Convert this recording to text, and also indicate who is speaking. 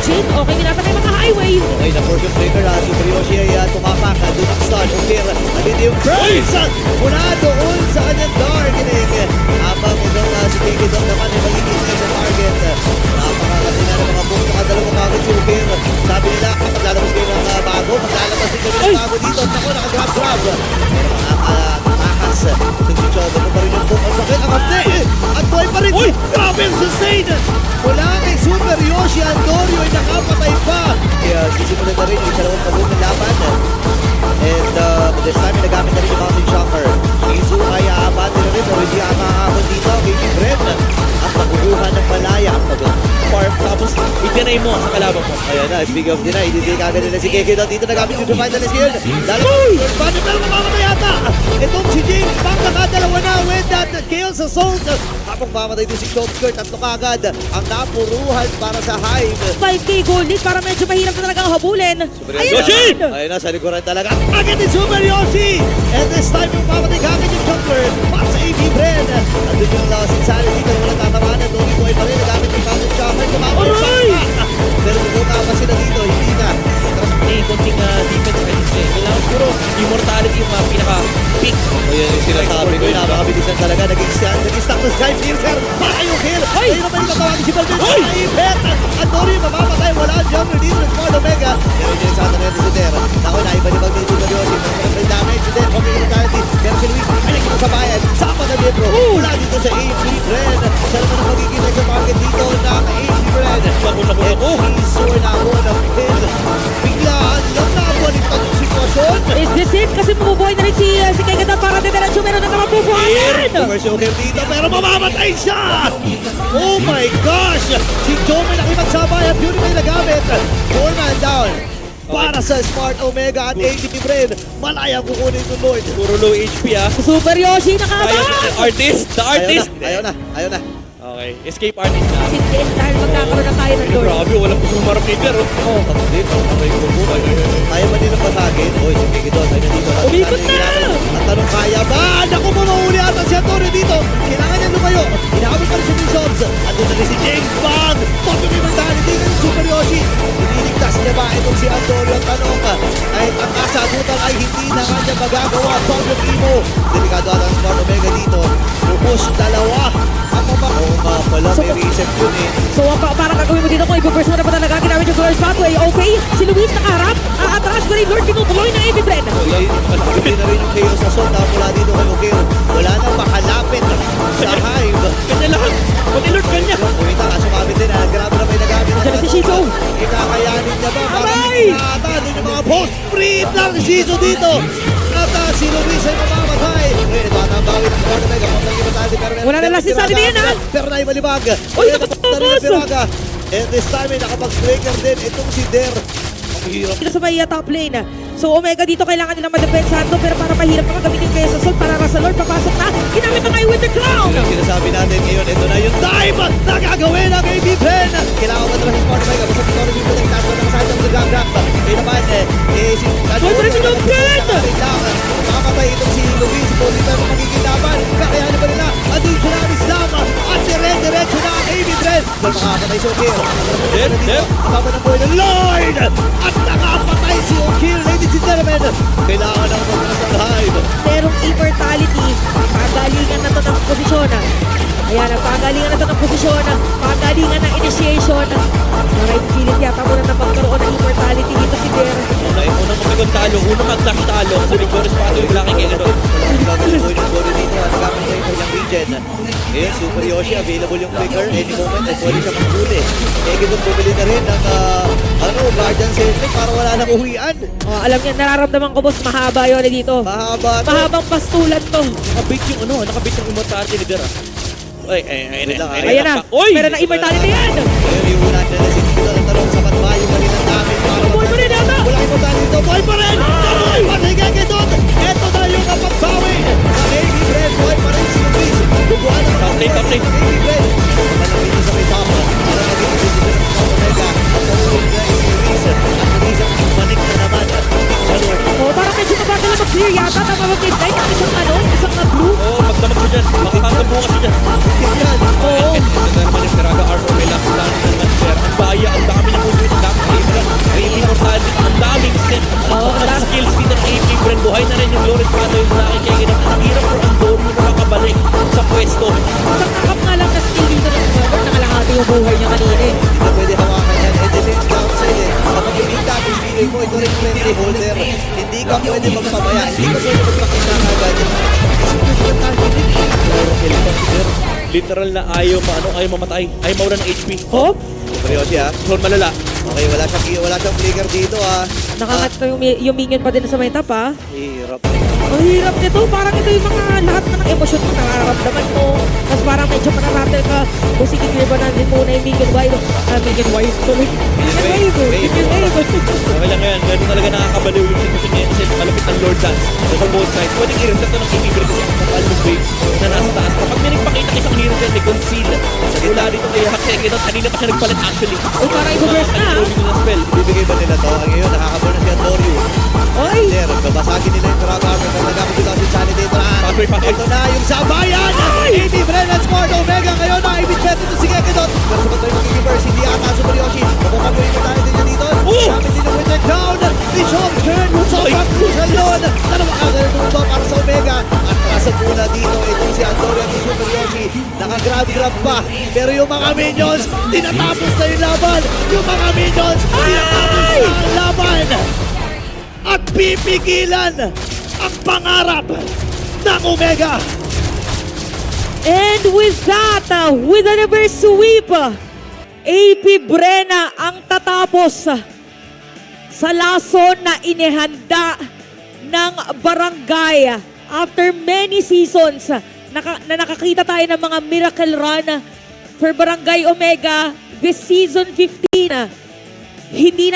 Speaker 1: Jin. Okay, ginatan na yung mga highway.
Speaker 2: Okay, na Fortune Breaker, Super Yoshi ay tumapak, doon ang stun, Ukir, nandito yung Burns! Muna doon sa kanyang Darkening. Habang itong si Kiki Dog naman ay magiging sa target. Napakakatina ng mga boom, nakadalawang kagad si Ukir. Sabi nila, kapag lalabas kayo ng bago, maglalabas din kami ng bago dito. Ako, nakagrab-grab. Pero makakatakas. Itong si Chogo, pa rin yung boom. Ang sakit, ang kapte! At buhay pa rin! Grabe ang sustain! Mula kay Super Yoshi, Andorio ay nakapatay pa. Kaya sisimulan na rin yung dalawang pagod ng laban. And this time, nagamit na rin yung Mountain Shocker. Izu ay aabati na rin, pero hindi makakabot dito. Kay Gibren, ang pagkukuha ng malaya ang pagod.
Speaker 3: Tapos itinay mo sa kalaban mo.
Speaker 2: Ayan na, speaking of deny, hindi kagad nila si Keke dito nagamit yung final skill. Lalabas, paano pero mamamatay yata? Itong si James Pang nakadalawa na with that Chaos Assault. Habang mamatay din si Coach Kurt, tatlo kagad ang napuruhan para sa Hive.
Speaker 1: 5K gold lead para medyo mahirap na talaga ang habulin.
Speaker 3: Yoshi!
Speaker 2: Ayun na, sa likuran talaga. Agad ni Super Yoshi! And this time yung mamatay kagad yung Jumper para sa AB Bren. Nandun yung loss insanity pero walang tatawanan. Doon yung boy pa rin, nagamit yung Mountain Shocker. Kumamay sa pero pumunta pa sila dito, hindi na.
Speaker 3: May konting defense right there. Kailangan siguro immortality yung pinaka-peak.
Speaker 2: Ayan yung sinasabi ko, napakabilisan talaga. Naging stack na Sky Piercer. Baka yung kill. Ayun naman yung tatawagin si Balvin. Naipet. At Dory mamamatay. Wala ang jumper dito ng Small Omega. Pero yung sa atin natin si Terra. Naku, naibalibag din si Mariosi. Pero damage si Terra. Okay yung talent. Pero si Luis, ay nagkita sa bayan. Sama na Libro. Wala dito sa AP Red. Siya naman ang magiging sa target dito ng AP Red. Isor na ako ng kill. Biglaan lang nabulit ang sitwasyon.
Speaker 1: Is this it? Kasi mabubuhay na rin si Kegata para diretso. Meron na naman bubuhayan.
Speaker 2: Commercial kill dito pero mamamatay siya! Oh my gosh! Si Joe may nakipagsabay at yun may nagamit. 4-man down. Para sa Smart Omega at ATP Brain. Malayang kukunin yung Lord.
Speaker 3: Puro low HP
Speaker 1: Super Yoshi
Speaker 3: The
Speaker 1: nakabang!
Speaker 3: artist! The artist!
Speaker 2: Ayaw na.
Speaker 3: Okay, escape artist na.
Speaker 1: Sintin dahil magkakaroon na tayo ng Lord.
Speaker 3: Grabe, walang gusto humarap ni Pero.
Speaker 2: Dito, aray ko po. Ayaw man din ang pasagin. Oy, si Kiki Don, ay nandito.
Speaker 1: Umikot na!
Speaker 2: Ang tanong, kaya ba? Naku, mamahuli ata si Antonio dito. Kailangan niya lumayo. Inaabot pa rin si Bishops. Andun na rin si James Bond. Patuloy magdahal din ng Super Yoshi. Iniligtas niya ba itong si Antonio? Ang tanong, ay ang kasagutan ay hindi na kanya magagawa. Problem Emo. Delikado ata ang Smart Omega dito. Pupush dalawa. Ako ba? Oo nga pala, may reset yun eh.
Speaker 1: So parang gagawin mo dito kung i-burst mo na ba talaga ginamit yung Glorious Pathway. Okay, si Luis nakaharap. Atras ko rin Lord, tinutuloy na AB Bren.
Speaker 2: Malaki na rin yung Chaos Assault na mula dito kay Ukir. Wala na makalapit sa Hive.
Speaker 3: Kanya lahat! Pati Lord kanya!
Speaker 2: Kumita ka, sumabit din. Grabe na may nagamit.
Speaker 1: Diyan si Shizu.
Speaker 2: Ikakayanin niya ba?
Speaker 1: Aray!
Speaker 2: Nata din yung mga post. Breathe lang si Shizu dito. At si Luis ay mamamatay. Ito at ang bawin ng Smart Omega.
Speaker 1: Wala na last isa din yan, ha?
Speaker 2: Pero naibalibag.
Speaker 1: Uy,
Speaker 2: napunta rin ang Piraga. And this time ay nakapag-breaker din itong si Der. Ang hirap.
Speaker 1: Dito sa may top lane. So Omega dito kailangan nilang madepensahan to pero para mahirap naman gamitin kayo sa Sol para sa Lord papasok na. Ginamit na kayo with the crown.
Speaker 2: Yung sinasabi natin ngayon, ito na yung time na gagawin ng AB Pen. Kailangan ba naman si Smart Omega? Basta si Smart Omega yung taas na sa ng grab-grab. Kaya naman, si
Speaker 1: Pwede rin yung Pen!
Speaker 2: Makamatay itong si Luis. Pwede tayo magiging laban. Kakayanin ba nila? Additional Islam at dire-diretso na ang AB Pen. Dahil makakatay si O'Kill. Kasama ng buhay ng Lord! At nakapatay si O'Kill, ladies and gentlemen. Kailangan ang magkakas ng Hive.
Speaker 1: Merong immortality. Pagalingan na to ng posisyon. Ayan, pagalingan na to ng posisyon. Pagalingan ng initiation. Maray pilit yata muna na magkaroon ng immortality dito si Der.
Speaker 3: Unang mapigong talo, unang mag-dash talo sa Victorious Pathway, wala kang kaya doon.
Speaker 2: Gagawin po yung body dito. Nagamit na yung kanyang regen. Ngayon, Super Yoshi, available yung clicker. Any moment, ay pwede siya maghuli. Kaya gano'n bumili na rin ng Guardian Safety para wala nang uwian.
Speaker 1: Oh, alam niya, nararamdaman ko boss, mahaba yun dito.
Speaker 2: Mahaba to.
Speaker 1: Mahabang pastulan to.
Speaker 3: Nakabit yung nakabit yung immortality ni Dera. Ay,
Speaker 1: Ayan na. Pero na immortality yan.
Speaker 2: Ngayon, yung una na si Tito ng talong sa patbayo pa rin ang namin.
Speaker 1: Buhay pa rin yata.
Speaker 2: Wala immortality dito. Buhay pa rin! Buhay pa rin! Higay doon! Ito na yung napagbawi ng AB Red. Buhay pa rin si Luis. Duguan ang
Speaker 3: Top lane.
Speaker 2: AB Red. Malapit sa may top. Para magiging decision ng Smart Omega. At mahulog na si Luis. At Luis ang manik na naman. Sa Lord.
Speaker 1: Oh, parang medyo mabagal na mag-clear yata. Tama mag-midnight. Ang isang blue.
Speaker 3: Oo, magdamag siya dyan. Makakagabunga siya dyan.
Speaker 2: Yan.
Speaker 1: Oo.
Speaker 3: Ito na naman yung Piraga Armor. May last lang naman, sir. Ang baya, ang dami ng movement. talaga. May immortality. Ang daming set. Ang skills dito ng AP Bren. Buhay na rin yung Loris Pato yung sa akin. Kaya ginap. Ang hirap for Andor yung makakabalik sa pwesto.
Speaker 1: Isang kakap nga lang na skill dito ng Swerve, nakalahati yung buhay niya kanina eh.
Speaker 2: Hindi na pwede hawakan yan. And defense downside eh. Kapag yung tapos feeling mo, ito rin friendly holder. Hindi ka pwede magpabaya. Hindi ka pwede magpakita agad.
Speaker 3: Literal na ayaw mamatay. Ayaw mawala ng HP.
Speaker 1: Hop!
Speaker 2: Super Yoshi ha.
Speaker 3: Lord malala.
Speaker 2: Okay, wala siyang flicker dito ha.
Speaker 1: Nakangat ko yung minion pa din sa may top ha.
Speaker 2: Hirap.
Speaker 1: Ang hirap nito, parang ito yung mga lahat na ng emosyon mo nararamdaman mo. Tapos parang medyo manaratel ka. Kung sige, clear ba natin muna yung Minion Wave. Minion Wave tuloy. Minion Wave.
Speaker 3: Okay lang yan. Ganun talaga nakakabaliw yung sitwasyon niya kasi malapit ng Lord Dance. Sa both sides. Pwedeng i-reset to ng AP Bren kasi ang kapal ng wave na nasa taas. Kapag may nagpakita isang hero dyan, may conceal. Mula dito kay Hakekedot, kanina pa siya nagpalit actually.
Speaker 1: Uy, parang i-burst na.
Speaker 3: Ng spell.
Speaker 2: Bibigay ba nila to? Ngayon, nakakabol na si Andorio.
Speaker 1: Oy!
Speaker 2: Sir, babasagin nila yung trap armor. Pag nagkakabila si Sunny dito na.
Speaker 3: Pathway.
Speaker 2: Ito na yung sabayan! AB Bren and Smart Omega ngayon na ibit-bet ito si Gekidot. Pero sa patuloy magiging burst, hindi ata Super Yoshi. Mapupaguhin na tayo din niya dito. Gamit din yung winner down. Bishop turn. Sobrang crucial yun. Dalawang agad tumba para sa Omega. At nasa muna dito itong si Andorio at si Super Yoshi. Nakagrab-grab pa. Pero yung mga minions, tinatapos na yung laban. Yung mga minions, tinatapos na ang laban. At pipigilan ang pangarap ng Omega.
Speaker 1: And with that, with a reverse sweep, AP Brena ang tatapos sa lason na inihanda ng barangay. After many seasons, na nakakita tayo ng mga miracle run for Barangay Omega this season 15. Hindi na